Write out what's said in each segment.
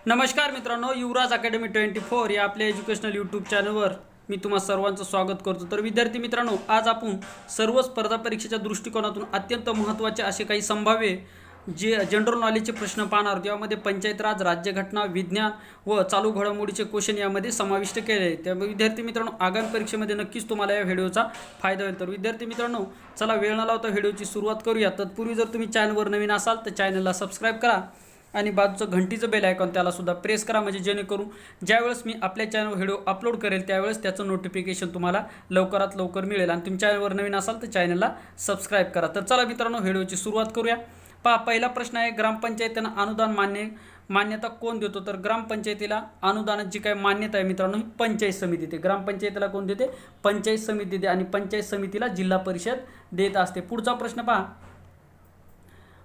नमस्कार मित्रांनो, युवराज अकॅडमी 24 या आपल्या एज्युकेशनल यूट्यूब चॅनलवर मी तुम्हा सर्वांचं स्वागत करतो। तर विद्यार्थी मित्रांनो, आज आपण सर्व स्पर्धा परीक्षेच्या दृष्टिकोनातून अत्यंत महत्त्वाचे असे काही संभाव्य जे जनरल नॉलेजचे प्रश्न पाहणार आहोत। यामध्ये पंचायत राज, राज्यघटना, विज्ञान व चालू घडामोडीचे क्वेश्चन यामध्ये समाविष्ट केले आहेत। त्यामुळे विद्यार्थी मित्रांनो, आगामी परीक्षेमध्ये नक्कीच तुम्हाला या व्हिडिओचा फायदा होईल। तर विद्यार्थी मित्रांनो, चला वेळ न लावता व्हिडिओची सुरुवात करूया। तत्पूर्वी जर तुम्ही चॅनलवर नवीन असाल तर चॅनलला सबस्क्राईब करा आणि बाजूचं घंटीचं बेल आयकॉन त्याला सुद्धा प्रेस करा, म्हणजे जेणेकरून ज्यावेळेस मी आपल्या चॅनलवर व्हिडिओ अपलोड करेल त्यावेळेस त्याचं नोटिफिकेशन तुम्हाला लवकरात लवकर मिळेल। आणि तुम्ही चॅनलवर नवीन असाल तर चॅनलला सबस्क्राईब करा। तर चला मित्रांनो, व्हिडिओची सुरुवात करूया। पहा, पहिला प्रश्न आहे, ग्रामपंचायतींना अनुदान मान्यता कोण देतो? तर ग्रामपंचायतीला अनुदानाची जी काही मान्यता आहे मित्रांनो, ही पंचायत समिती देते। ग्रामपंचायतीला कोण देते? पंचायत समिती देते, आणि पंचायत समितीला जिल्हा परिषद देत असते। पुढचा प्रश्न पहा,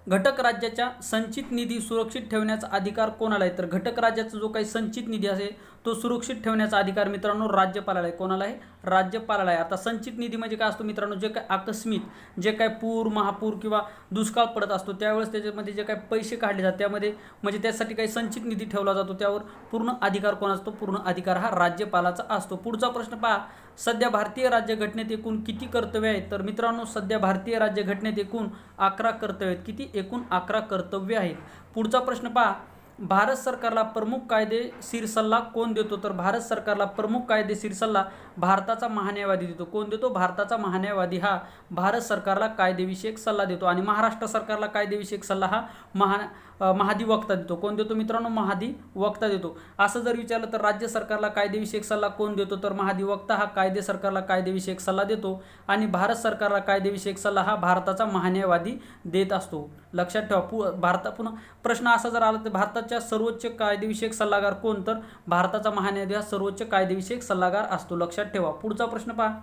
घटक राज्याच्या संचित निधी सुरक्षित ठेवण्याचा अधिकार कोणाला आहे? तर घटक राज्याचा जो काही संचित निधी असेल तो सुरक्षित ठेवण्याचा अधिकार मित्रांनो राज्यपालाला आहे। कोणाला आहे? राज्यपालाला आहे। आता संचित निधी म्हणजे काय असतो मित्रांनो? जे काय आकस्मिक जे काय पूर, महापूर किंवा दुष्काळ पडत असतो त्यावेळेस त्याच्यामध्ये जे काही पैसे काढले जातात त्यामध्ये म्हणजे त्यासाठी काही संचित निधी ठेवला जातो, त्यावर पूर्ण अधिकार कोणाचा असतो? पूर्ण अधिकार हा राज्यपालाचा असतो। पुढचा प्रश्न पहा, सध्या भारतीय राज्यघटनेत एकूण किती कर्तव्य आहेत? तर मित्रांनो, सध्या भारतीय राज्यघटनेत एकूण 11 कर्तव्य आहेत। किती? एकूण 11 कर्तव्य आहेत। पुढचा प्रश्न पहा, भारत सरकारला प्रमुख कायदेशीर सल्ला कोण देतो? तर भारत सरकारला प्रमुख कायदेशीर सल्ला भारताचा महान्यायवादी देतो। कोण देतो? भारताचा महान्यायवादी हा भारत सरकारला कायदेविषयक सल्ला देतो। आणि महाराष्ट्र सरकारला कायदेविषयक सल्ला हा महाधिवक्ता देतो। कोण देतो मित्रांनो? महाधिवक्ता देतो। असं जर विचारलं तर राज्य सरकारला कायदेविषयक सल्ला कोण देतो? तर महाधिवक्ता हा कायदे सरकारला कायदेविषयक सल्ला देतो, आणि भारत सरकारला कायदेविषयक सल्ला हा भारताचा महान्यायवादी देत असतो। लक्षात ठेवा। पुन्हा प्रश्न असा जर आला तर भारताच्या सर्वोच्च कायदेविषयक सल्लागार कोण? तर भारताचा महान्यायवादी हा सर्वोच्च कायदेविषयक सल्लागार असतो। लक्षात ठेवा। पुढचा प्रश्न पहा,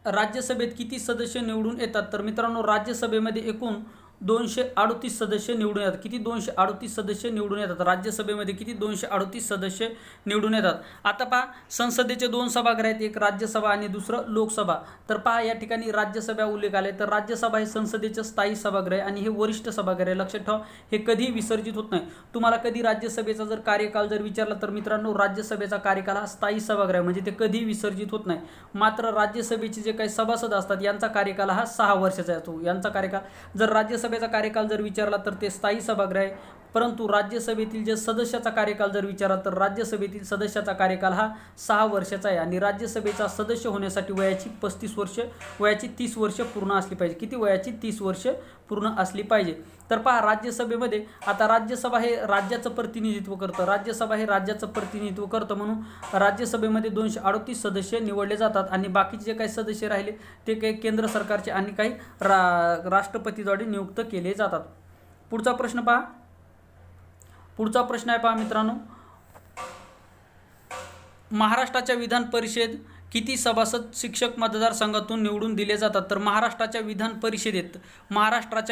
राज्यसभेत किती सदस्य निवडून येतात? तर मित्रांनो, राज्यसभेमध्ये एकूण 238 सदस्य निवडून येतात। किती? 238 सदस्य निवडून येतात राज्यसभेमध्ये। किती? 238 सदस्य निवडून येतात। आता पहा, संसदेचे 2 सभागृह आहेत, एक राज्यसभा आणि दुसरं लोकसभा। तर पहा, या ठिकाणी राज्यसभा उल्लेख आले तर राज्यसभा हे संसदेचे स्थायी सभागृह आहे आणि हे वरिष्ठ सभागृह आहे। लक्षात ठेवा, हे कधी विसर्जित होत नाही। तुम्हाला कधी राज्यसभेचा जर कार्यकाल जर विचारला तर मित्रांनो, राज्यसभेचा कार्यकाल हा स्थायी सभागृह म्हणजे ते कधी विसर्जित होत नाही। मात्र राज्यसभेचे जे काही सभासद असतात यांचा कार्यकाल हा 6 वर्षाचा असतो। यांचा कार्यकाल जर राज्यसभेचा कार्यकाल जर विचारला तर ते स्थायी सभागृह आहे, परंतु राज्यसभेतील जे सदस्याचा कार्यकाल जर विचारला तर राज्यसभेतील सदस्याचा कार्यकाल हा 6 वर्षाचा आहे। आणि राज्यसभेचा सदस्य होण्यासाठी वयाची 30 वर्ष पूर्ण असली पाहिजे। किती? वयाची 30 वर्ष पूर्ण असली पाहिजे। तर पहा, राज्यसभेमध्ये आता राज्यसभा हे राज्याचं प्रतिनिधित्व करतं, राज्यसभा हे राज्याचं प्रतिनिधित्व करतं, म्हणून राज्यसभेमध्ये 238 सदस्य निवडले जातात, आणि बाकीचे जे काही सदस्य राहिले ते काही केंद्र सरकारचे आणि काही राष्ट्रपतीद्वारे नियुक्त केले जातात। पुढचा प्रश्न पहा, पुढचा प्रश्न आहे पहा मित्रांनो, महाराष्ट्राच्या विधान परिषद किती सभासद शिक्षक मतदारसंघातून निवडून दिले जातात? तर महाराष्ट्राच्या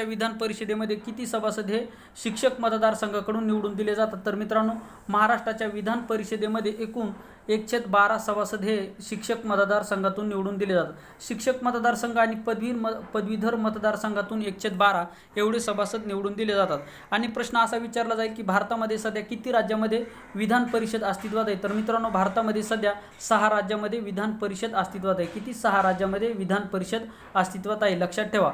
विधान परिषदेमध्ये किती सभासद हे शिक्षक मतदारसंघाकडून निवडून दिले जातात? तर मित्रांनो, महाराष्ट्राच्या विधान परिषदेमध्ये एकूण 1/12 सभासद हे शिक्षक मतदारसंघातून निवडून दिले जातात। शिक्षक मतदारसंघ आणि पदवीधर मतदारसंघातून 1/12 एवढे सभासद निवडून दिले जातात। आणि प्रश्न असा विचारला जाईल की भारतामध्ये सध्या किती राज्यामध्ये विधान परिषद अस्तित्वात आहे? तर मित्रांनो, भारतामध्ये सध्या 6 राज्यामध्ये विधान परिषद अस्तित्वात आहे। किती? 6 राज्यामध्ये विधान परिषद अस्तित्वात आहे। लक्षात ठेवा।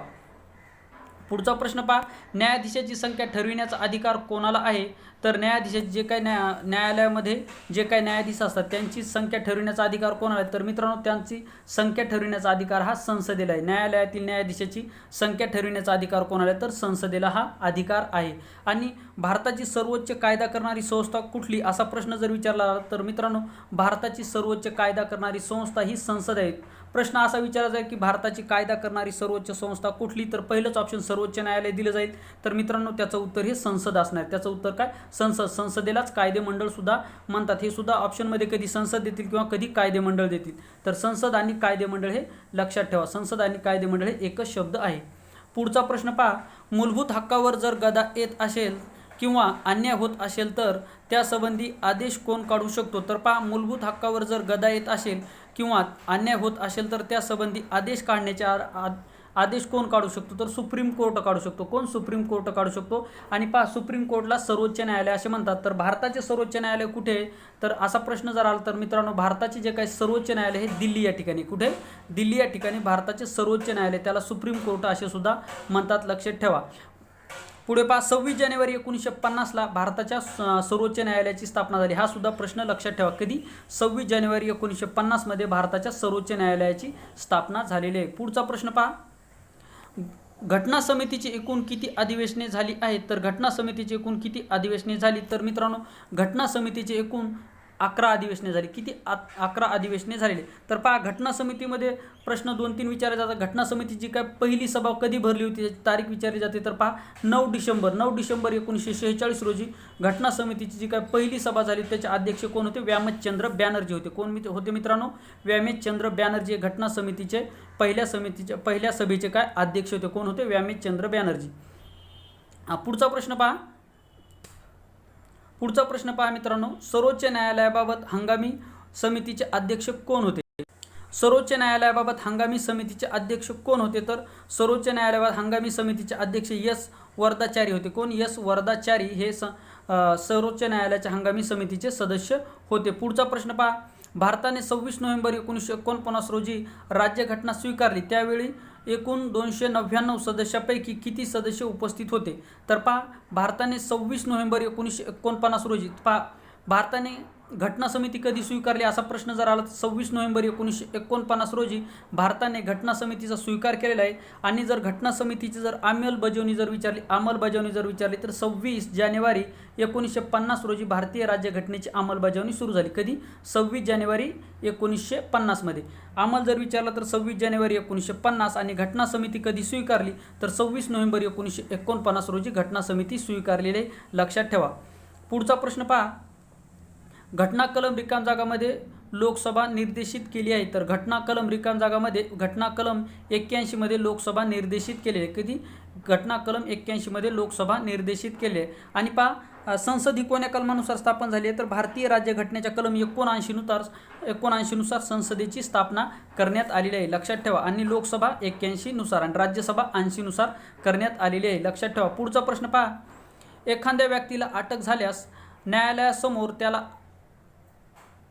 पुढचा प्रश्न पहा, न्यायाधीशाची संख्या ठरविण्याचा अधिकार कोणाला आहे? तर न्यायाधीश जे काही न्यायालयामध्ये जे काही न्यायाधीश असतात त्यांची संख्या ठरविण्याचा अधिकार कोणाला आहे? तर मित्रांनो, त्यांची संख्या ठरविण्याचा अधिकार हा संसदेला आहे। न्यायालयातील न्यायाधीशाची संख्या ठरविण्याचा अधिकार कोणाला आहे? तर संसदेला हा अधिकार आहे। आणि भारताची सर्वोच्च कायदा करणारी संस्था कुठली, असा प्रश्न जर विचारला तर मित्रांनो, भारताची सर्वोच्च कायदा करणारी संस्था ही संसद आहे। प्रश्न असा विचारला जाईल की भारताची कायदा करणारी सर्वोच्च संस्था कुठली? तर पहिलंच ऑप्शन सर्वोच्च न्यायालय दिलं जाईल। तर मित्रांनो, त्याचं उत्तर हे संसद असणार। त्याचं उत्तर काय? संसदेलाच कायदेमंडळ सुद्धा म्हणतात। हे सुद्धा ऑप्शनमध्ये कधी संसद देतील किंवा कधी कायदेमंडळ देतील। तर संसद आणि कायदेमंडळ हे लक्षात ठेवा। संसद आणि कायदेमंडळ हे एकच शब्द आहे। पुढचा प्रश्न पहा, मूलभूत हक्कावर जर गदा येत असेल किंवा अन्याय होत असेल तर त्यासंबंधी आदेश कोण काढू शकतो? तर पहा, मूलभूत हक्कावर जर गदा येत असेल किंवा अन्याय होत असेल तर त्यासंबंधी आदेश काढण्याचे आदेश कोण काढू शकतो, तर सुप्रीम कोर्ट काढू शकतो. कोण? सुप्रीम कोर्ट काढू शकतो. आणि पहा, सुप्रीम कोर्टला सर्वोच्च न्यायालय असे म्हणतात. तर भारताचे सर्वोच्च न्यायालय कुठे आहे, तर असा प्रश्न जर आला तर मित्रांनो, भारताचे जे काही सर्वोच्च न्यायालय हे दिल्ली या ठिकाणी. कुठे? दिल्ली या ठिकाणी भारताचे सर्वोच्च न्यायालय, त्याला सुप्रीम कोर्ट असे सुद्धा म्हणतात, लक्षात ठेवा. पुढे पहा, 26 जानेवारी 1950ला भारताच्या सर्वोच्च न्यायालयाची स्थापना झाली. हा सुद्धा प्रश्न लक्षात ठेवा. कधी? 26 जानेवारी 1950 मध्ये भारताच्या सर्वोच्च न्यायालयाची स्थापना झालेली आहे. पुढचा प्रश्न पहा, घटना समितीची एकूण किती अधिवेशने झाली आहेत, तर घटना समितीची एकूण किती अधिवेशने झाली, तर मित्रांनो घटना समितीची एकूण 11 अधिवेशने झाली. किती? 11 अधिवेशने झालेली. तर पहा, घटना समितीमध्ये प्रश्न 2-3 विचारले जातात. घटना समितीची काय पहिली सभा कधी भरली होती त्याची तारीख विचारली जाते. तर पहा, 9 डिसेंबर 1946 रोजी घटना समितीची जी काय पहिली सभा झाली त्याचे अध्यक्ष कोण होते? व्यामचंद्र बॅनर्जी होते. कोण होते मित्रांनो? व्यामचंद्र बॅनर्जी घटना समितीचे पहिल्या सभेचे काय अध्यक्ष होते. कोण होते? व्यामचंद्र बॅनर्जी. पुढचा प्रश्न पहा मित्रांनो, सर्वोच्च न्यायालयाबाबत हंगामी समितीचे अध्यक्ष कोण होते? सर्वोच्च न्यायालयाबाबत हंगामी समितीचे अध्यक्ष कोण होते? तर सर्वोच्च न्यायालयाबाबत हंगामी समितीचे अध्यक्ष एस वरदाचारी होते. कोण? एस वरदाचारी हे सर्वोच्च न्यायालयाच्या हंगामी समितीचे सदस्य होते. पुढचा प्रश्न पहा, भारताने 26 नोव्हेंबर 1949 रोजी राज्यघटना स्वीकारली. त्यावेळी एकूण 299 सदस्यापैकी किती सदस्य उपस्थित होते? तर पहा, भारताने 26 नोव्हेंबर 1949 रोजी पहा, भारताने घटना समिती कधी स्वीकारली असा प्रश्न जर आला तर 26 नोव्हेंबर 1949 रोजी भारताने घटना समितीचा स्वीकार केलेला आहे. आणि जर घटना समितीची जर अंमलबजावणी जर विचारली तर 26 जानेवारी 1950 रोजी भारतीय राज्यघटनेची अंमलबजावणी सुरू झाली. कधी? 26 जानेवारी 1950 मध्ये. अंमल जर विचारला तर 26 जानेवारी 1950. आणि घटना समिती कधी स्वीकारली तर 26 नोव्हेंबर 1949 रोजी घटना समिती स्वीकारलेली आहे, लक्षात ठेवा. पुढचा प्रश्न पहा, घटना कलम रिकाम जागामध्ये लोकसभा निर्देशित केली आहे. तर घटना कलम रिकाम जागामध्ये घटना कलम 81 मध्ये लोकसभा निर्देशित केली आहे. कधी? घटना कलम 81 मध्ये लोकसभा निर्देशित केली आहे. आणि पहा, संसद ही कोण्या कलमानुसार स्थापन झाली आहे? तर भारतीय राज्यघटनेच्या कलम 79 नुसार संसदेची स्थापना करण्यात आलेली आहे, लक्षात ठेवा. आणि लोकसभा 81 नुसार आणि राज्यसभा 80 नुसार करण्यात आलेली आहे, लक्षात ठेवा. पुढचा प्रश्न पहा, एखाद्या व्यक्तीला अटक झाल्यास न्यायालयासमोर त्याला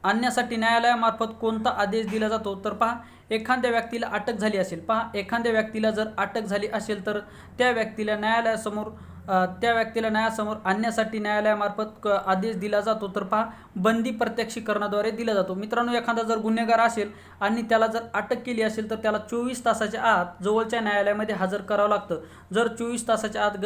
आणण्यासाठी न्यायालयामार्फत कोणता आदेश दिला जातो? तर पहा, एखाद्या व्यक्तीला अटक झाली असेल, पहा एखाद्या व्यक्तीला जर अटक झाली असेल तर त्या व्यक्तीला न्यायालयासमोर आणण्यासाठी न्यायालयामार्फत आदेश दिला जातो. तर पहा, बंदी प्रत्यक्षीकरणाद्वारे दिला जातो. मित्रांनो, एखादा जर गुन्हेगार असेल आणि त्याला जर अटक केली असेल तर त्याला 24 तासाच्या आत जवळच्या न्यायालयामध्ये हजर करावं लागतं. जर 24 तासाच्या आत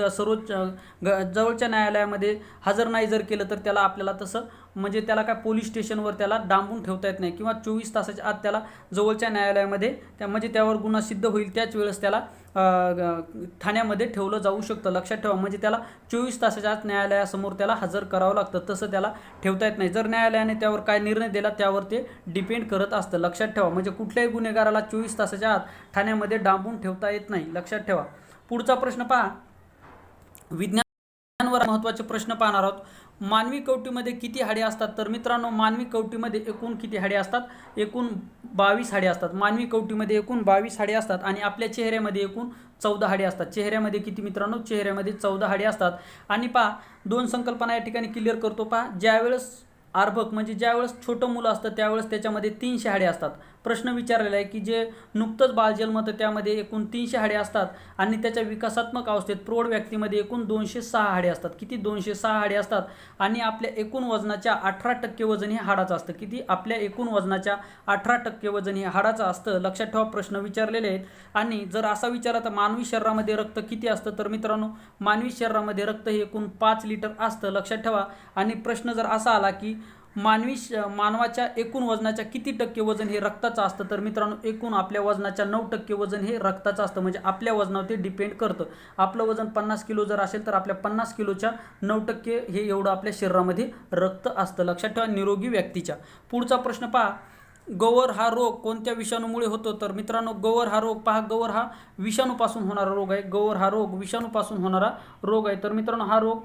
जवळच्या न्यायालयामध्ये हजर नाही जर केलं तर त्याला आपल्याला तसं म्हणजे त्याला काय पोलीस स्टेशनवर त्याला डांबून ठेवता येत नाही, किंवा 24 तासाच्या आत त्याला जवळच्या न्यायालयामध्ये म्हणजे त्यावर गुन्हा सिद्ध होईल त्याच वेळेस त्याला ठाण्यामध्ये ठेवलं जाऊ शकतं, लक्षात ठेवा. म्हणजे त्याला 24 तासाच्या आत न्यायालयासमोर त्याला हजर करावं लागतं, तसं त्याला ठेवता येत नाही. जर न्यायालयाने त्यावर काय निर्णय दिला त्यावर ते डिपेंड करत असतं, लक्षात ठेवा. म्हणजे कुठल्याही गुन्हेगाराला 24 तासाच्या आत ठाण्यामध्ये डांबून ठेवता येत नाही, लक्षात ठेवा. पुढचा प्रश्न पहा, विज्ञानावर महत्त्वाचे प्रश्न पाहणार आहोत. मानवी कवटीमध्ये किती हाडे असतात? तर मित्रांनो, मानवी कवटीमध्ये एकूण किती हाडे असतात? एकूण 22 हाडे असतात. मानवी कवटीमध्ये एकूण 22 हाडे असतात. आणि आपल्या चेहऱ्यामध्ये एकूण 14 हाडे असतात. चेहऱ्यामध्ये किती मित्रांनो? चेहऱ्यामध्ये 14 हाडे असतात. आणि पहा, दोन संकल्पना या ठिकाणी क्लिअर करतो. पहा, ज्यावेळेस अर्भक म्हणजे ज्यावेळेस छोटं मुलं असतं त्यावेळेस त्याच्यामध्ये 300 हाडे असतात. प्रश्न विचारलेला आहे की जे नुकतंच बाळ जन्मतं त्यामध्ये एकूण 300 हाडे असतात. आणि त्याच्या विकासात्मक अवस्थेत प्रौढ व्यक्तीमध्ये एकूण 206 हाडे असतात. किती? 206 हाडे असतात. आणि आपल्या एकूण वजनाच्या 18% वजन हे हाडाचं असतं. किती? आपल्या एकूण वजनाच्या 18% वजन हे हाडाचं असतं, लक्षात ठेवा. प्रश्न विचारलेले आहेत. आणि जर असा विचारला तर मानवी शरीरामध्ये रक्त किती असतं? तर मित्रांनो, मानवी शरीरामध्ये रक्त हे एकूण 5 लिटर असतं, लक्षात ठेवा. आणि प्रश्न जर असा आला की मानवाच्या एकूण वजनाच्या किती टक्के वजन हे रक्ताचं असतं? तर मित्रांनो, एकूण आपल्या वजनाच्या 9% वजन हे रक्ताचं असतं. म्हणजे आपल्या वजनावर ते डिपेंड करतं. आपलं वजन 50 किलो जर असेल तर आपल्या 50 किलोच्या 9% हे एवढं आपल्या शरीरामध्ये रक्त असतं, लक्षात ठेवा, निरोगी व्यक्तीच्या. पुढचा प्रश्न पहा, गौर हा रोग कोणत्या विषाणूमुळे होतो? तर मित्रांनो, गौर हा रोग पहा, गौर हा विषाणूपासून होणारा रोग आहे. गौर हा रोग विषाणूपासून होणारा रोग आहे. तर मित्रांनो, हा रोग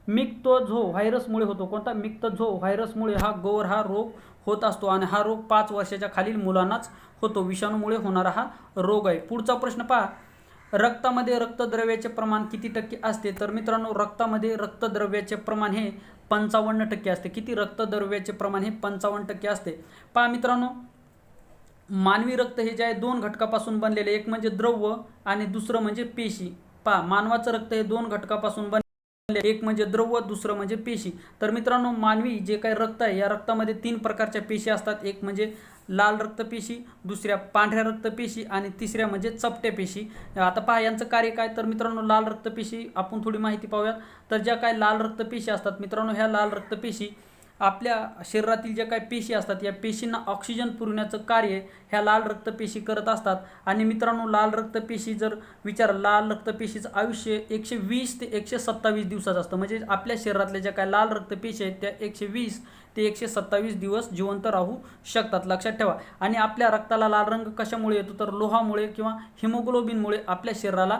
मिक्टोझो व्हायरसमुळे होतो. कोणता? मिक्टोझो व्हायरसमुळे हा रोग होत असतो आणि हा रोग 5 वर्षाच्या खालील मुलांनाच होतो. विषाणूमुळे होणारा हा रोग आहे. पुढचा प्रश्न पहा, रक्तामध्ये रक्तद्रव्याचे प्रमाण किती टक्के असते? तर मित्रांनो, रक्तामध्ये रक्तद्रव्याचे प्रमाण हे 55% असते. किती? रक्तद्रव्याचे प्रमाण हे 55% असते. पहा मित्रांनो, मानवी रक्त हे जे आहे 2 घटकापासून बनलेले, एक म्हणजे द्रव्य आणि दुसरं म्हणजे पेशी. पहा, मानवाचं रक्त हे 2 घटकापासून बनलेले, एक म्हणजे द्रव्य, दुसरं म्हणजे पेशी. तर मित्रांनो, मानवी जे काही रक्त आहे या रक्तामध्ये 3 प्रकारच्या पेशी असतात. एक म्हणजे लाल रक्तपेशी, दुसऱ्या पांढऱ्या रक्तपेशी आणि तिसऱ्या म्हणजे चपट्या पेशी. आता पहा यांचं कार्य काय? तर मित्रांनो, लाल रक्तपेशी आपण थोडी माहिती पाहूयात. तर ज्या काय लाल रक्तपेशी असतात मित्रांनो, ह्या लाल रक्तपेशी आपल्या शरीरातील ज्या काही पेशी असतात या पेशींना ऑक्सिजन पुरवण्याचं कार्य ह्या लाल रक्तपेशी करत असतात. आणि मित्रांनो, लाल रक्तपेशी जर लाल रक्तपेशीचं आयुष्य 120 ते 127 दिवसाचं असतं. म्हणजे आपल्या शरीरातल्या ज्या काय लाल रक्तपेशी आहेत त्या 120 ते 127 दिवस जिवंत राहू शकतात, लक्षात ठेवा. आणि आपल्या रक्ताला लाल रंग कशामुळे येतो? तर लोहामुळे किंवा हिमोग्लोबिनमुळे आपल्या शरीराला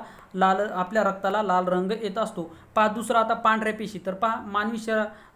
आपल्या रक्ताला लाल रंग येत असतो. पहा दुसरा आता पांढऱ्या पेशी. तर पहा, मानवी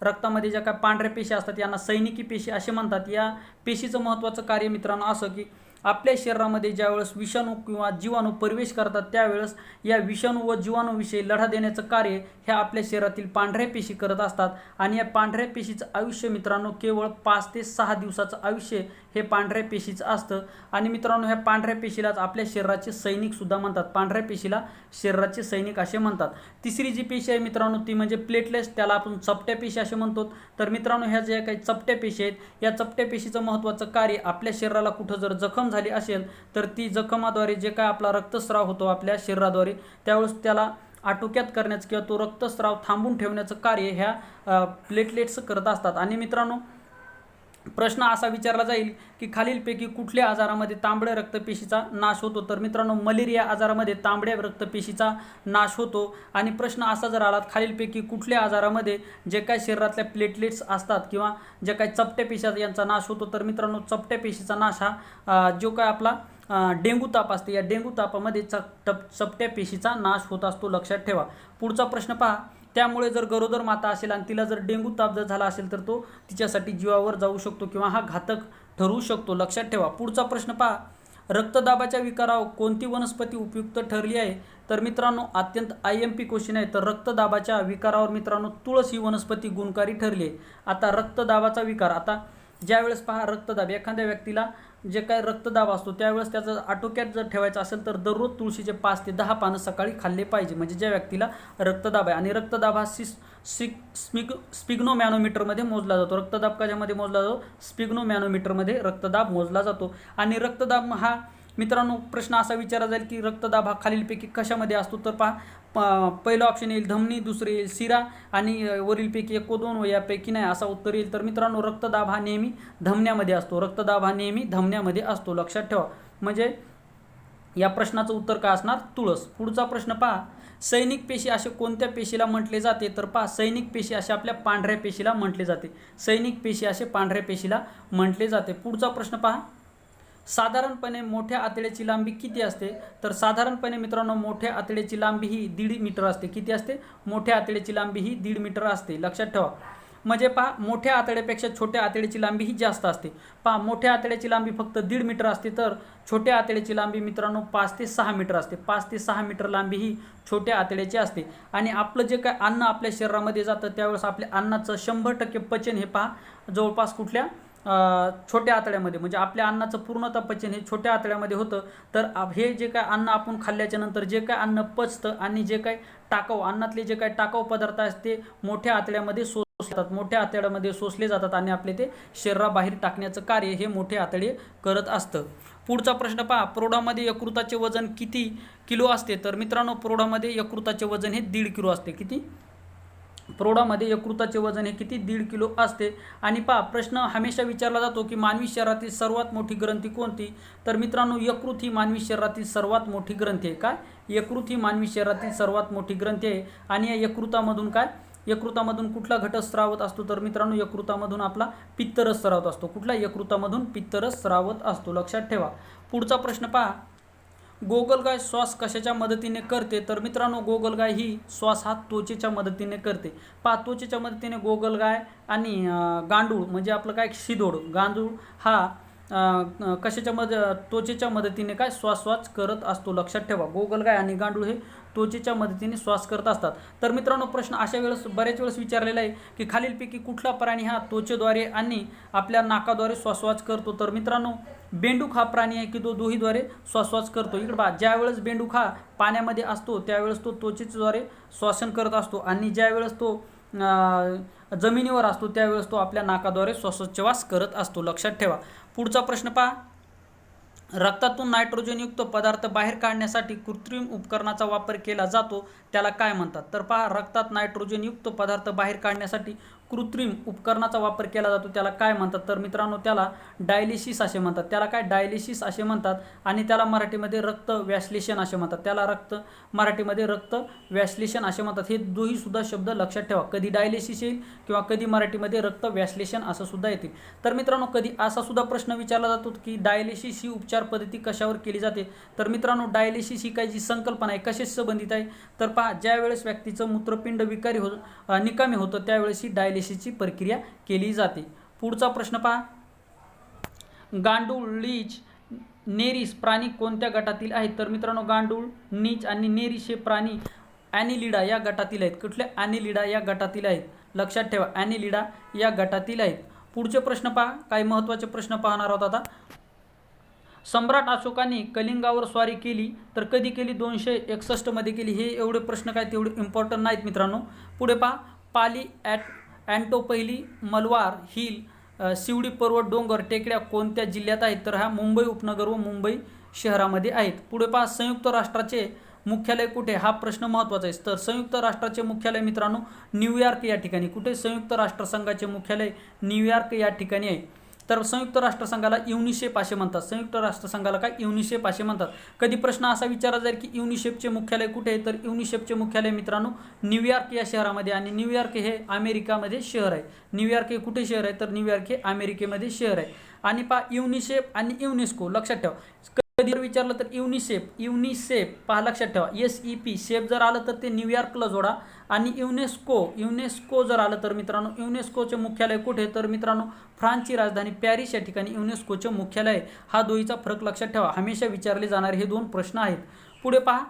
रक्तामध्ये ज्या काय पांढऱ्या पेशी असतात यांना सैनिकी पेशी असे म्हणतात. या पेशीचं महत्त्वाचं कार्य मित्रांनो असं की आपल्या शरीरामध्ये ज्यावेळेस विषाणू किंवा जीवाणू प्रवेश करतात त्यावेळेस या विषाणू व जीवाणूविषयी लढा देण्याचं कार्य ह्या आपल्या शरीरातील पांढऱ्या पेशी करत असतात. आणि या पांढऱ्या पेशीचं आयुष्य मित्रांनो केवळ 5 ते 6 दिवसाचं आयुष्य हे पांढऱ्या पेशीचं असतं. आणि मित्रांनो, ह्या पांढऱ्या पेशीलाच आपल्या शरीराचे सैनिक सुद्धा म्हणतात. पांढऱ्या पेशीला शरीराचे सैनिक असे म्हणतात. तिसरी जी पेशी आहे मित्रांनो ती म्हणजे प्लेटलेट्स, त्याला आपण चपट्या पेशी असे म्हणतो. तर मित्रांनो, ह्या ज्या काही चपट्या पेशी आहेत या चपट्या पेशीचं महत्त्वाचं कार्य आपल्या शरीराला कुठं जर जखम झाली असेल तर ती जखमाद्वारे जे काय आपला रक्तस्राव होतो आपल्या शरीराद्वारे त्यावेळेस त्याला आटोक्यात करण्याचं किंवा तो रक्तस्राव थांबून ठेवण्याचं कार्य ह्या प्लेटलेट्स करत असतात. आणि मित्रांनो, प्रश्न असा विचारला जाईल की खालीलपैकी कुठल्या आजारामध्ये तांबड्या रक्तपेशीचा नाश होतो? तर मित्रांनो, मलेरिया आजारामध्ये तांबड्या रक्तपेशीचा नाश होतो. आणि प्रश्न असा जर आला खालीलपैकी कुठल्या आजारामध्ये जे काय शरीरातल्या प्लेटलेट्स असतात किंवा जे काही चपट्या पेशी यांचा नाश होतो? तर मित्रांनो, चपट्या पेशीचा नाश हा जो काय आपला डेंग्यू ताप असते या डेंग्यू तापामध्ये चपट्या पेशीचा नाश होत असतो, लक्षात ठेवा. पुढचा प्रश्न पहा, त्यामुळे जर गरोदर माता असेल आणि तिला जर डेंग्यू ताप जर झाला असेल तर तो तिच्यासाठी जीवावर जाऊ शकतो किंवा हा घातक ठरू शकतो, लक्षात ठेवा. पुढचा प्रश्न पहा, रक्तदाबाच्या विकारावर कोणती वनस्पती उपयुक्त ठरली आहे? तर मित्रांनो, अत्यंत IMP क्वेश्चन आहे. तर रक्तदाबाच्या विकारावर मित्रांनो तुळस ही वनस्पती गुणकारी ठरली आहे. आता रक्तदाबाचा विकार, आता ज्यावेळेस पहा रक्तदाब, एखाद्या व्यक्तीला जे काय रक्तदाब असतो त्यावेळेस त्याचं आटोक्यात जर ठेवायचं असेल तर दररोज तुळशीचे 5 ते 10 पानं सकाळी खाल्ले पाहिजे. म्हणजे ज्या व्यक्तीला रक्तदाब आहे. आणि रक्तदाब हा स्पिग्नोमॅनोमीटरमध्ये मोजला जातो. रक्तदाब कशामध्ये मोजला जातो? स्पिग्नोमॅनोमीटरमध्ये रक्तदाब मोजला जातो. आणि रक्तदाब हा मित्रांनो प्रश्न असा विचारला जाईल की रक्तदाब हा खालीलपैकी कशामध्ये असतो? तर पहा, पहिलं ऑप्शन येईल धमनी, दुसरं येईल शिरा आणि वरीलपैकी 1 व 2 व यापैकी नाही असा उत्तर येईल. तर मित्रांनो, रक्तदाब हा नेहमी धमन्यामध्ये असतो. रक्तदाब हा नेहमी धमन्यामध्ये असतो, लक्षात ठेवा. म्हणजे या प्रश्नाचं उत्तर काय असणार? तुळस. पुढचा प्रश्न पहा, सैनिक पेशी असे कोणत्या पेशीला म्हटले जाते? तर पहा, सैनिक पेशी असे आपल्या पांढऱ्या पेशीला म्हटले जाते. सैनिक पेशी असे पांढऱ्या पेशीला म्हटले जाते. पुढचा प्रश्न पहा, साधारणपणे मोठ्या आतड्याची लांबी किती असते? तर साधारणपणे मित्रांनो मोठ्या आतड्याची लांबी ही 1.5 मीटर असते. किती असते? मोठ्या आतड्याची लांबी ही 1.5 मीटर असते, लक्षात ठेवा. म्हणजे पहा, मोठ्या आतड्यापेक्षा छोट्या आतड्याची लांबी ही जास्त असते. पहा, मोठ्या आतड्याची लांबी फक्त 1.5 मीटर असते तर छोट्या आतड्याची लांबी मित्रांनो 5 ते 6 मीटर असते. 5 ते 6 मीटर लांबी ही छोट्या आतड्याची असते. आणि आपलं जे काय अन्न आपल्या शरीरामध्ये जातं त्यावेळेस आपल्या अन्नाचं 100% पचन हे पहा जवळपास कुठल्या छोट्या आतड्यामध्ये, म्हणजे आपल्या अन्नाचं पूर्णतः पचन हे छोट्या आतड्यामध्ये होतं. तर हे जे काय अन्न आपण खाल्ल्याच्या नंतर जे काय अन्न पचतं आणि जे काय टाकाऊ अन्नातले जे काय टाकाऊ पदार्थ असतात ते मोठ्या आतड्यामध्ये शोषतात, मोठ्या आतड्यामध्ये शोषले जातात आणि आपले ते शरीराबाहेर टाकण्याचं कार्य हे मोठे आतडे करत असतं. पुढचा प्रश्न पहा, प्रौढामध्ये यकृताचे वजन किती किलो असते? तर मित्रांनो, प्रौढामध्ये यकृताचे वजन हे 1.5 किलो असते. किती? प्रौढामध्ये यकृताचे वजन हे किती? 1.5 किलो असते. आणि पहा, प्रश्न हमेशा विचारला जातो की मानवी शरीरातील सर्वात मोठी ग्रंथी कोणती? तर मित्रांनो, यकृत ही मानवी शरीरातील सर्वात मोठी ग्रंथी आहे. काय? यकृत ही मानवी शरीरातील सर्वात मोठी ग्रंथी आहे. आणि या यकृतामधून काय? यकृतामधून कुठला घटक स्रावत असतो? तर मित्रांनो, यकृतामधून आपला पित्तरस स्रावत असतो. कुठला? यकृतामधून पित्तरस स्रावत असतो, लक्षात ठेवा. पुढचा प्रश्न पहा, गोगलगाय श्वास कशाच्या मदतीने करते? तर मित्रांनो, गोगलगाय ही श्वास हा त्वचेच्या मदतीने करते. पहा, त्वचेच्या मदतीने गोगलगाय आणि गांडूळ म्हणजे आपलं काय शिदोड गांडूळ हा कशाच्या त्वचेच्या मदतीने काय श्वास करत असतो. लक्षात ठेवा, गोगलगाय आणि गांडूळ हे त्वचेच्या मदतीने श्वास करत असतात. तर मित्रांनो, प्रश्न अशा वेळेस बऱ्याच वेळेस विचारलेला आहे की खालीलपैकी कुठला प्राणी हा त्वचेद्वारे आणि आपल्या नाकाद्वारे श्वासवास करतो? तर मित्रांनो, बेंडूक हा प्राणी आहे की तो दोहीद्वारे श्वासवास करतो. इकडे पहा, ज्यावेळेस बेंडूक हा पाण्यामध्ये असतो त्यावेळेस तो त्वचेद्वारे श्वासन करत असतो आणि ज्यावेळेस तो जमिनीवर असतो त्यावेळेस तो आपल्या नाकाद्वारे श्वासोच्छवास करत असतो. लक्षात ठेवा. पुढचा प्रश्न पहा, रक्तातून नायट्रोजनयुक्त पदार्थ बाहेर काढण्यासाठी कृत्रिम उपकरणाचा वापर केला जातो, त्याला काय म्हणतात? तर पहा, रक्तात नायट्रोजनयुक्त पदार्थ बाहेर काढण्यासाठी कृत्रिम उपकरणाचा वापर केला जातो, त्याला काय म्हणतात? तर मित्रांनो, त्याला डायलिसिस असे म्हणतात. त्याला काय डायलिसिस असे म्हणतात आणि त्याला मराठीमध्ये रक्त व्याश्लेषण असे म्हणतात. त्याला मराठीमध्ये रक्त व्याश्लेषण असे म्हणतात. हे दोही सुद्धा शब्द लक्षात ठेवा. कधी डायलिसिस येईल किंवा कधी मराठीमध्ये रक्त व्याश्लेषण असं सुद्धा येतील. तर मित्रांनो, कधी असा सुद्धा प्रश्न विचारला जातो की डायलिसिस ही उपचार पद्धती कशावर केली जाते? तर मित्रांनो, डायलिसिस ही काही जी संकल्पना आहे कशाशी संबंधित आहे? तर पहा, ज्यावेळेस व्यक्तीचं मूत्रपिंड विकारी निकामी होतं त्यावेळेस ही डायलिसिसची प्रक्रिया केली जाते. पुढचा प्रश्न पहा, गांडूळ, लीच, नेरिस प्राणी कोणत्या गटातील आहेत? तर मित्रांनो, गांडूळ, नीच आणि नेरिस हे प्राणी ॲनिलिडा या गटातील आहेत. कुठले? ॲनिलिडा या गटातील आहेत. लक्षात ठेवा, ॲनिलिडा या गटातील आहेत. पुढचे प्रश्न पहा, काही महत्त्वाचे प्रश्न पाहणार आहोत आता. सम्राट अशोकाने कलिंगावर स्वारी केली तर कधी केली? 261 मध्ये केली. हे एवढे प्रश्न काय तेवढे इम्पॉर्टंट नाहीत मित्रांनो. पुढे पहा, पाली, अँटो पहिली, मलवार हिल, शिवडी पर्वत, डोंगर, टेकड्या कोणत्या जिल्ह्यात आहेत? तर हा मुंबई उपनगर व मुंबई शहरामध्ये आहेत. पुढे पहा, संयुक्त राष्ट्राचे मुख्यालय कुठे? हा प्रश्न महत्त्वाचा आहे. तर संयुक्त राष्ट्राचे मुख्यालय मित्रांनो न्यूयॉर्क या ठिकाणी. कुठे? संयुक्त राष्ट्रसंघाचे मुख्यालय न्यूयॉर्क या ठिकाणी आहे. तर संयुक्त राष्ट्रसंघाला युनिसेफ असे म्हणतात. संयुक्त राष्ट्रसंघाला काय? युनिसेफ असे म्हणतात. कधी प्रश्न असा विचारला जाईल की युनिसेफचे मुख्यालय कुठे आहे? तर युनिसेफचे मुख्यालय मित्रांनो न्यूयॉर्क या शहरामध्ये, आणि न्यूयॉर्क हे अमेरिकामध्ये शहर आहे. न्यूयॉर्क हे कुठे शहर आहे? तर न्यूयॉर्क हे अमेरिकेमध्ये शहर आहे. आणि पहा, युनिसेफ आणि युनेस्को लक्षात ठेवा. कधी विचारलं तर युनिसेफ पहा, लक्षात ठेवा. SEP सेफ जर आलं तर ते न्यूयॉर्कला जोडा, आणि युनेस्को जर आलं तर मित्रांनो युनेस्कोचे मुख्यालय कुठे? तर मित्रांनो फ्रान्सची राजधानी पॅरिस या ठिकाणी युनेस्कोचे मुख्यालय आहे. हा दोहीचा फरक लक्षात ठेवा. हमेशा विचारले जाणारे हे दोन प्रश्न आहेत. पुढे पहा,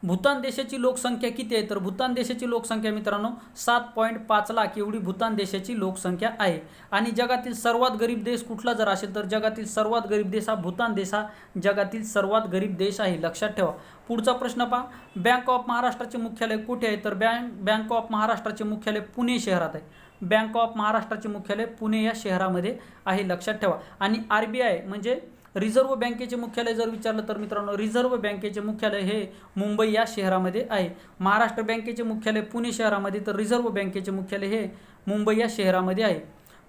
भूतान देशाची लोकसंख्या किती आहे? तर भूतान देशाची लोकसंख्या मित्रांनो 7.5 लाख एवढी भूतान देशाची लोकसंख्या आहे. आणि जगातील सर्वात गरीब देश कुठला जर असेल तर जगातील सर्वात गरीब देश हा भूतान देश हा जगातील सर्वात गरीब देश आहे. लक्षात ठेवा. पुढचा प्रश्न पहा, बँक ऑफ महाराष्ट्राचे मुख्यालय कुठे आहे? तर बँक ऑफ महाराष्ट्राचे मुख्यालय पुणे शहरात आहे. बँक ऑफ महाराष्ट्राचे मुख्यालय पुणे या शहरामध्ये आहे. लक्षात ठेवा. आणि RBI म्हणजे रिझर्व्ह बँकेचे मुख्यालय जर विचारलं तर मित्रांनो रिझर्व्ह बँकेचे मुख्यालय हे मुंबई या शहरामध्ये आहे. महाराष्ट्र बँकेचे मुख्यालय पुणे शहरामध्ये तर रिझर्व्ह बँकेचे मुख्यालय हे मुंबई या शहरामध्ये आहे.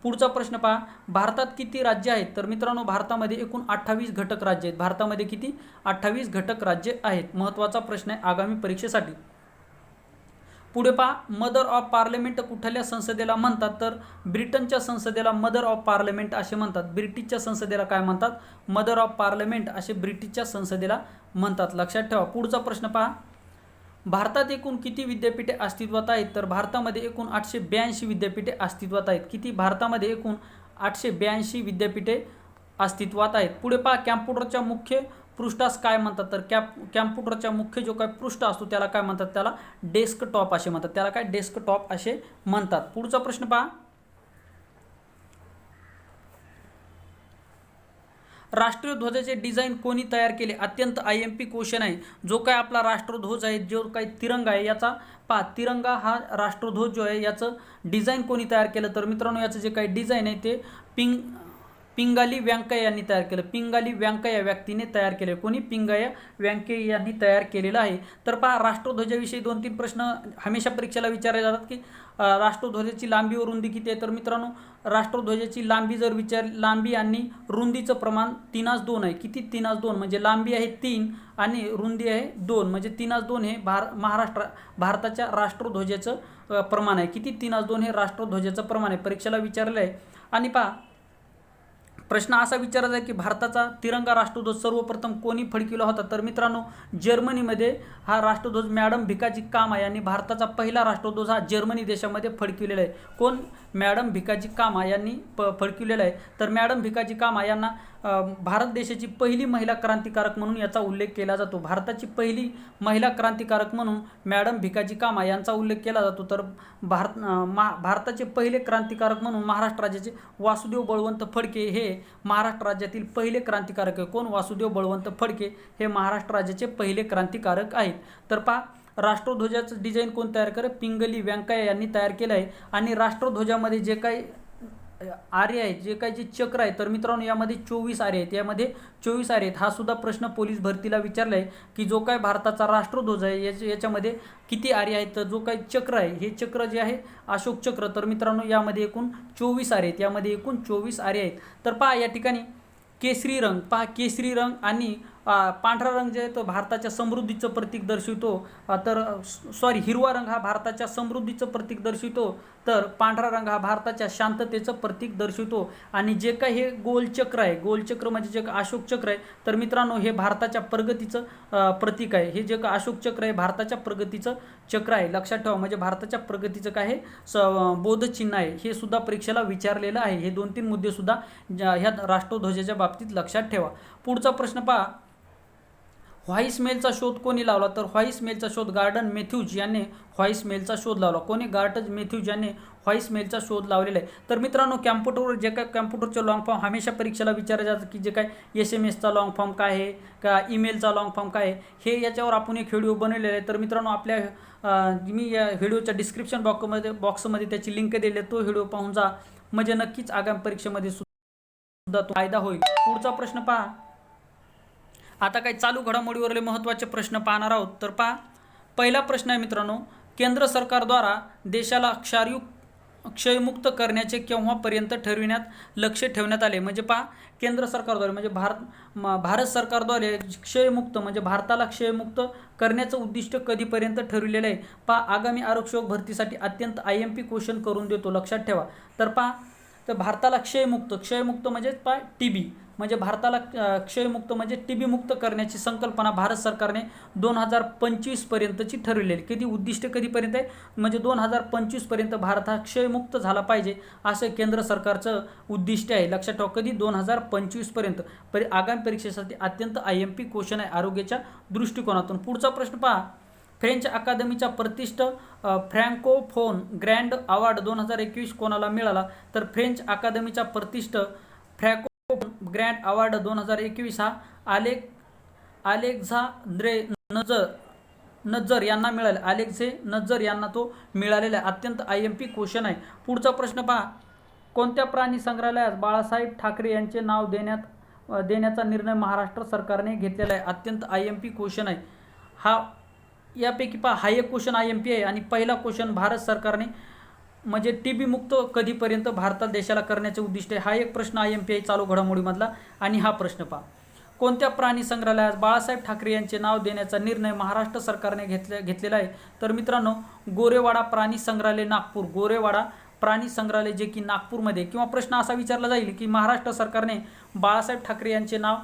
पुढचा प्रश्न पहा, भारतात किती राज्य आहेत? तर मित्रांनो भारतामध्ये एकूण 28 घटक राज्य आहेत. भारतामध्ये किती? 28 घटक राज्य आहेत. महत्त्वाचा प्रश्न आहे आगामी परीक्षेसाठी. पुढे पहा, मदर ऑफ पार्लमेंट कुठल्या संसदेला म्हणतात? तर ब्रिटनच्या संसदेला मदर ऑफ पार्लमेंट असे म्हणतात. ब्रिटिशच्या संसदेला काय म्हणतात? मदर ऑफ पार्लमेंट असे ब्रिटिशच्या संसदेला म्हणतात. लक्षात ठेवा. पुढचा प्रश्न पहा, भारतात एकूण किती विद्यापीठे अस्तित्वात आहेत? तर भारतामध्ये एकूण 882 विद्यापीठे अस्तित्वात आहेत. किती? भारतामध्ये एकूण 882 विद्यापीठे अस्तित्वात आहेत. पुढे पहा, कॅम्प्युटरच्या मुख्य पृष्ठास काय म्हणतात? तर कॅम्प्युटरच्या मुख्य जो काय पृष्ठ असतो त्याला काय म्हणतात? त्याला डेस्कटॉप असे म्हणतात. त्याला काय? डेस्कटॉप असे म्हणतात. पुढचा प्रश्न पहा, राष्ट्रीय ध्वजाचे डिझाईन कोणी तयार केले? अत्यंत IMP क्वेश्चन आहे. जो काय आपला राष्ट्रध्वज आहे, जो काही तिरंगा आहे, याचा पहा तिरंगा हा राष्ट्रध्वज जो आहे याचं डिझाईन कोणी तयार केलं? तर मित्रांनो याचं जे काही डिझाईन आहे ते पिंगाली व्यंकय्या यांनी तयार केलं. पिंगाली व्यंकय्या व्यक्तीने तयार केले. कोणी? पिंगया व्यंकय्या यांनी तयार केलेलं आहे. तर पहा, राष्ट्रध्वजाविषयी 2-3 प्रश्न हमेशा परीक्षेला विचारले जातात की राष्ट्रध्वजाची लांबी व रुंदी किती आहे? तर मित्रांनो राष्ट्रध्वजाची लांबी जर लांबी आणि रुंदीचं प्रमाण 3:2 आहे. किती? 3:2 म्हणजे लांबी आहे 3 आणि रुंदी आहे 2 म्हणजे 3:2 हे भारताच्या राष्ट्रध्वजाचं प्रमाण आहे. किती? 3:2 हे राष्ट्रध्वजाचं प्रमाण आहे. परीक्षेला विचारलं आहे. आणि पहा, प्रश्न असा विचारायचा आहे की भारताचा तिरंगा राष्ट्रध्वज सर्वप्रथम कोणी फडकिला होता? तर मित्रांनो, जर्मनीमध्ये हा राष्ट्रध्वज मॅडम भिकाजी कामा यांनी भारताचा पहिला राष्ट्रध्वज हा जर्मनी देशामध्ये फडकविलेला आहे. कोण? मॅडम भिकाजी कामा यांनी फडकविलेला आहे. तर मॅडम भिकाजी कामा यांना भारत देशाची पहिली महिला क्रांतिकारक म्हणून याचा उल्लेख केला जातो. भारताची पहिली महिला क्रांतिकारक म्हणून मॅडम भिकाजी कामा यांचा उल्लेख केला जातो. तर भारताचे पहिले क्रांतिकारक म्हणून महाराष्ट्र राज्याचे वासुदेव बळवंत फडके हे महाराष्ट्र राज्यातील पहिले क्रांतिकारक आहे. कोण? वासुदेव बळवंत फडके हे महाराष्ट्र राज्याचे पहिले क्रांतिकारक आहेत. तर पहा, राष्ट्रध्वजाचं डिझाईन कोण तयार करे? पिंगली व्यंकय्या यांनी तयार केलं आहे. आणि राष्ट्रध्वजामध्ये जे काही आरे आहेत, जे काही जे चक्र आहे, तर मित्रांनो यामध्ये 24 आरे आहेत. यामध्ये 24 आरे आहेत. हा सुद्धा प्रश्न पोलीस भरतीला विचारला आहे की जो काय भारताचा राष्ट्रध्वज आहे याच्यामध्ये किती आरे आहेत? तर जो काही चक्र आहे, हे चक्र जे आहे अशोक चक्र, तर मित्रांनो यामध्ये एकूण 24 आरे आहेत. यामध्ये एकूण 24 आरे आहेत. तर पहा या ठिकाणी केसरी रंग, पहा केसरी रंग आणि पांढरा रंग जे आहे तो भारताच्या समृद्धीचं प्रतीक दर्शवितो. तर हिरवा रंग हा भारताच्या समृद्धीचं प्रतीक दर्शवितो. तर पांढरा रंग हा भारताच्या शांततेचं प्रतीक दर्शवितो. आणि जे काही हे गोलचक्र आहे, गोलचक्र म्हणजे जे अशोक चक्र आहे, तर मित्रांनो हे भारताच्या प्रगतीचं प्रतीक आहे. हे जे अशोक चक्र आहे भारताच्या प्रगतीचं चक्र आहे. लक्षात ठेवा, म्हणजे भारताच्या प्रगतीचं काय आहे बोधचिन्ह आहे. हे सुद्धा परीक्षेला विचारलेलं आहे. हे 2-3 मुद्दे सुद्धा ह्या राष्ट्रध्वजाच्या बाबतीत लक्षात ठेवा. पुढचा प्रश्न पहा, व्हाईस मेलचा शोध कोणी लावला? तर व्हाईस मेलचा शोध गार्डन मॅथ्यूज यांनी व्हाईस मेलचा शोध लावला. कोणी? गार्डन मॅथ्यूज यांनी व्हाईस मेलचा शोध लावलेला आहे. तर मित्रांनो, कॅम्प्युटरवर जे काय कॅम्प्युटरचे लॉंग फॉर्म हमेशा परीक्षेला विचारले जातात की जे काय SMS चा लॉंग फॉर्म काय आहे, का ईमेलचा लॉंग फॉर्म काय आहे, हे याच्यावर आपण एक व्हिडिओ बनवलेला आहे. तर मित्रांनो, आपल्या मी या व्हिडिओच्या डिस्क्रिप्शन बॉक्समध्ये त्याची लिंक दिली आहे. तो व्हिडिओ पाहून जा, म्हणजे नक्कीच आगामी परीक्षेमध्ये सुद्धा तो फायदा होईल. पुढचा प्रश्न पहा, आता काही चालू घडामोडीवरले महत्त्वाचे प्रश्न पाहणार आहोत. तर पहा, पहिला प्रश्न आहे मित्रांनो, केंद्र सरकारद्वारा देशाला क्षयमुक्त करण्याचे केव्हापर्यंत ठरविण्यात लक्ष ठेवण्यात आले? म्हणजे पहा, केंद्र सरकारद्वारे म्हणजे भारत सरकारद्वारे क्षयमुक्त म्हणजे भारताला क्षयमुक्त करण्याचं उद्दिष्ट कधीपर्यंत ठरविलेलं आहे? पहा, आगामी आरक्षक भरतीसाठी अत्यंत IMP क्वेश्चन करून देतो, लक्षात ठेवा. तर पहा, तर भारताला क्षयमुक्त म्हणजे पहा TB, म्हणजे भारताला क्षयमुक्त म्हणजे TB मुक्त करण्याची संकल्पना भारत सरकारने 2025 पर्यंतची ठरवलेली. किती उद्दिष्ट कधीपर्यंत आहे? म्हणजे 2025 पर्यंत भारत हा क्षयमुक्त झाला पाहिजे असं केंद्र सरकारचं उद्दिष्ट आहे. लक्षात ठेवा, कधी? 2025 पर्यंत. आगामी परीक्षेसाठी अत्यंत IMP क्वेश्चन आहे आरोग्याच्या दृष्टिकोनातून. पुढचा प्रश्न पहा, फ्रेंच अकादमीचा प्रतिष्ठ फ्रँकोफोन ग्रँड अवॉर्ड 2021 कोणाला मिळाला? तर फ्रेंच अकादमीचा प्रतिष्ठ फ्रँको ग्रँड अवॉर्ड 2021 हा अलेक्झांद्रे नजर यांना मिळाला. अलेक्झे नजर यांना तो मिळालेला आहे. अत्यंत IMP क्वेश्चन आहे. पुढचा प्रश्न पहा, कोणत्या प्राणी संग्रहालयास बाळासाहेब ठाकरे यांचे नाव देण्याचा निर्णय महाराष्ट्र सरकारने घेतलेला आहे? अत्यंत IMP क्वेश्चन आहे हा. यापैकी पहा, हा एक क्वेश्चन IMP आहे. आणि पहिला क्वेश्चन, भारत सरकारने म्हणजे TB मुक्त कधीपर्यंत भारतात देशाला करण्याचे उद्दिष्ट आहे? हा एक प्रश्न IMP आहे चालू घडामोडीमधला. आणि हा प्रश्न पहा, कोणत्या प्राणी संग्रहालयास बाळासाहेब ठाकरे यांचे नाव देण्याचा निर्णय महाराष्ट्र सरकारने घेतलेला आहे? तर मित्रांनो, गोरेवाडा प्राणी संग्रहालय नागपूर, गोरेवाडा प्राणी संग्रहालय जे की नागपूरमध्ये. किंवा प्रश्न असा विचारला जाईल की महाराष्ट्र सरकारने बाळासाहेब ठाकरे यांचे नाव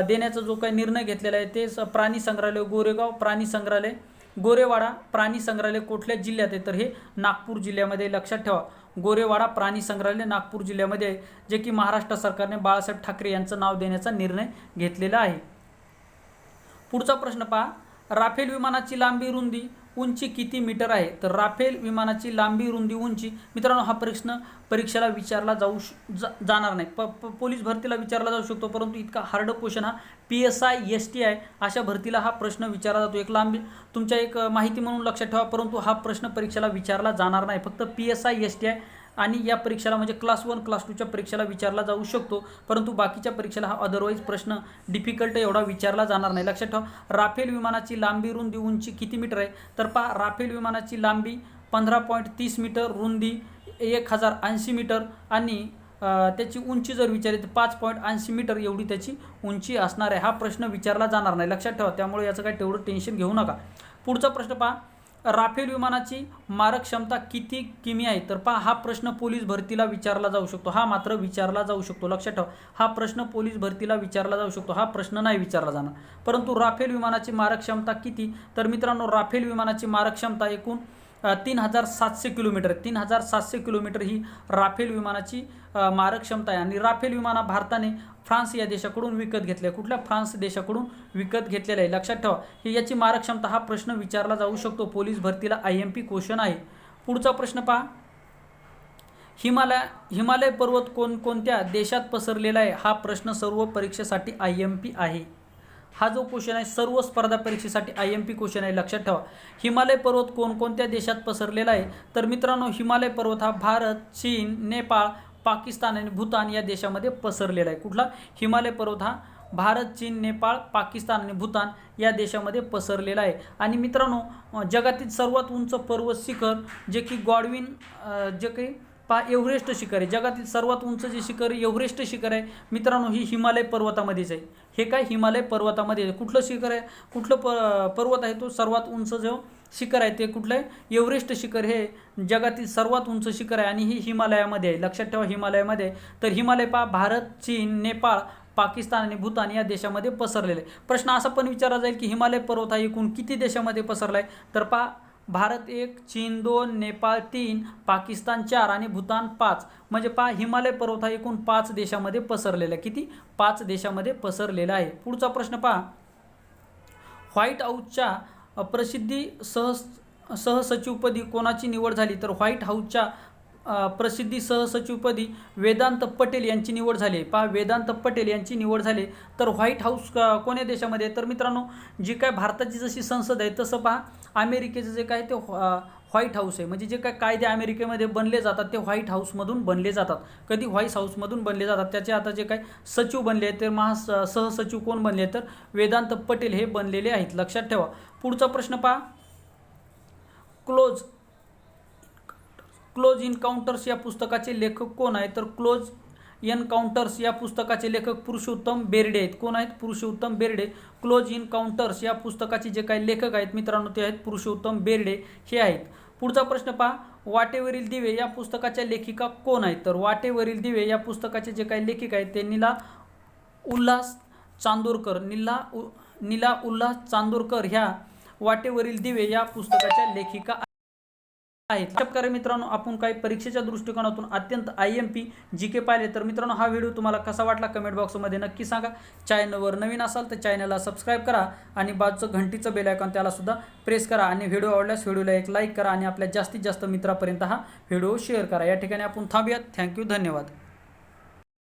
देण्याचा जो काही निर्णय घेतलेला आहे ते प्राणी संग्रहालय गोरेगाव प्राणी संग्रहालय, गोरेवाडा प्राणी संग्रहालय कुठल्या जिल्ह्यात आहे? तर हे नागपूर जिल्ह्यामध्ये. लक्षात ठेवा, गोरेवाडा प्राणी संग्रहालय नागपूर जिल्ह्यामध्ये आहे, जे की महाराष्ट्र सरकारने बाळासाहेब ठाकरे यांचं नाव देण्याचा निर्णय घेतलेला आहे. पुढचा प्रश्न पहा, राफेल विमानाची लांबी रुंदी उंची किती मीटर आहे? तर राफेल विमानाची लांबी रुंदी उंची, मित्रांनो हा प्रश्न परीक्षेला विचारला जाणार नाही. पोलीस भरतीला विचारला जाऊ शकतो, परंतु इतका हार्ड क्वेश्चन हा PSI STI अशा भरतीला हा प्रश्न विचारला जातो. एक लांबी तुमच्या एक माहिती म्हणून लक्षात ठेवा, परंतु हा प्रश्न परीक्षेला विचारला जाणार नाही. फक्त PSI STI आणि या परीक्षेला म्हणजे क्लास 1 क्लास 2च्या परीक्षेला विचारला जाऊ शकतो, परंतु बाकीच्या परीक्षेला हा अदरवाईज प्रश्न डिफिकल्ट एवढा विचारला जाणार नाही. लक्षात ठेवा, राफेल विमानाची लांबी रुंदी उंची किती मीटर आहे? तर पहा, राफेल विमानाची लांबी 15.30 मीटर, रुंदी 1080 मीटर आणि त्याची उंची जर विचारली तर 5.80 मीटर एवढी त्याची उंची असणार आहे. हा प्रश्न विचारला जाणार नाही, लक्षात ठेवा. त्यामुळे याचं काही तेवढं टेन्शन घेऊ नका. पुढचा प्रश्न पहा, राफेल विमानाची मारक क्षमता किती किमी आहे? तर पहा, हा प्रश्न पोलीस भरतीला विचारला जाऊ शकतो. हा मात्र विचारला जाऊ शकतो, लक्षात ठेवा. हा प्रश्न पोलीस भरतीला विचारला जाऊ शकतो, हा प्रश्न नाही विचारला जाणार. परंतु राफेल विमानाची मारक क्षमता किती? तर मित्रांनो, राफेल विमानाची मारक क्षमता एकूण 3700 किलोमीटर, 3700 किलोमीटर ही राफेल विमानाची मारक क्षमता आहे. आणि राफेल विमान भारताने फ्रान्स या देशाकडून विकत घेतले. कुठल्या? फ्रान्स देशाकडून विकत घेतलेलं आहे, लक्षात ठेवा. ही याची मारक क्षमता, हा प्रश्न विचारला जाऊ शकतो पोलीस भरतीला, IMP क्वेश्चन आहे. पुढचा प्रश्न पहा, हिमालय पर्वत कोणकोणत्या देशात पसरलेला आहे? हा प्रश्न सर्व परीक्षेसाठी IMP आहे. हा जो क्वेश्चन आहे सर्व स्पर्धा परीक्षेसाठी IMP क्वेश्चन आहे, लक्षात ठेवा. हिमालय पर्वत कोणकोणत्या देशात पसरलेला आहे? तर मित्रांनो, हिमालय पर्वत हा भारत, चीन, नेपाळ, पाकिस्तान आणि भूतान या देशामध्ये पसरलेला आहे. कुठला? हिमालय पर्वत हा भारत, चीन, नेपाळ, पाकिस्तान आणि भूतान या देशामध्ये पसरलेला आहे. आणि मित्रांनो, जगातील सर्वात उंच पर्वत शिखर जे की गॉडविन जे काही एव्हरेस्ट शिखर आहे, जगातील सर्वात उंच जे शिखर एव्हरेस्ट शिखर आहे मित्रांनो, ही हिमालय पर्वतामध्येच आहे. हे काय? हिमालय पर्वतामध्ये आहे. कुठलं शिखर आहे? कुठलं पर्वत आहे तो सर्वात उंच जो शिखर आहे ते कुठलं आहे? एव्हरेस्ट शिखर हे जगातील सर्वात उंच शिखर आहे आणि ही हिमालयामध्ये आहे, लक्षात ठेवा. हिमालयामध्ये. तर हिमालय भारत, चीन, नेपाळ, पाकिस्तान आणि भूतान या देशामध्ये पसरलेले आहे. प्रश्न असा पण विचारला जाईल की हिमालय पर्वत हा एकूण किती देशामध्ये पसरला आहे? तर भारत 1, चीन 2, नेपाळ 3, पाकिस्तान 4 आणि भूतान 5. म्हणजे हिमालय पर्वत हा एकूण 5 देशामध्ये पसरलेला आहे. किती? 5 देशामध्ये पसरलेला आहे. पुढचा प्रश्न पहा, व्हाईट हाऊसच्या प्रसिद्धी सहसचिवपदी कोणाची निवड झाली? तर व्हाईट हाऊसच्या प्रसिद्धी सहसचिवपदी वेदांत पटेल यांची निवड झाली. वेदांत पटेल यांची निवड झाली. तर व्हाईट हाऊस कोण्या देशामध्ये? तर मित्रांनो, जी काय भारताची जशी संसद आहे तसं अमेरिकेचं जे काय ते व्हाईट हाऊस आहे. म्हणजे जे काय कायदे अमेरिकेमध्ये बनले जातात ते व्हाईट हाऊसमधून बनले जातात. कधी? व्हाईट हाऊसमधून बनले जातात. त्याचे आता जे काय सचिव बनले आहेत ते सहसचिव कोण बनले? तर वेदांत पटेल हे बनलेले आहेत, लक्षात ठेवा. पुढचा प्रश्न पहा, क्लोज इनकाउंटर्स या पुस्तकाचे लेखक कोण आहेत? तर क्लोज एनकाउंटर्स या पुस्तकाचे लेखक पुरुषोत्तम बेर्डे आहेत. कोण आहेत? पुरुषोत्तम बेर्डे. क्लोज इनकाउंटर्स या पुस्तकाचे जे काही लेखक आहेत मित्रांनो ते आहेत पुरुषोत्तम बेर्डे हे आहेत. पुढचा प्रश्न पहा, वाटेवरील दिवे या पुस्तकाच्या लेखिका कोण आहेत? तर वाटेवरील दिवे या पुस्तकाचे जे काही लेखिका आहेत ते नीला उल्हास चांदोरकर ह्या वाटेवरील दिवे या पुस्तकाच्या लेखिका आहेत. अशा प्रकारे मित्रांनो आपण काही परीक्षेच्या दृष्टिकोनातून अत्यंत IMP GK पाहिले. तर मित्रांनो, हा व्हिडिओ तुम्हाला कसा वाटला कमेंट बॉक्समध्ये नक्की सांगा. चॅनलवर नवीन असाल तर चॅनलला सबस्क्राईब करा आणि बाजूचं घंटीचं बेल आयकॉन त्याला सुद्धा प्रेस करा. आणि व्हिडिओ आवडल्यास व्हिडिओला एक लाईक करा आणि आपल्या जास्तीत जास्त मित्रापर्यंत हा व्हिडिओ शेअर करा. या ठिकाणी आपण थांबूयात. थँक्यू, धन्यवाद.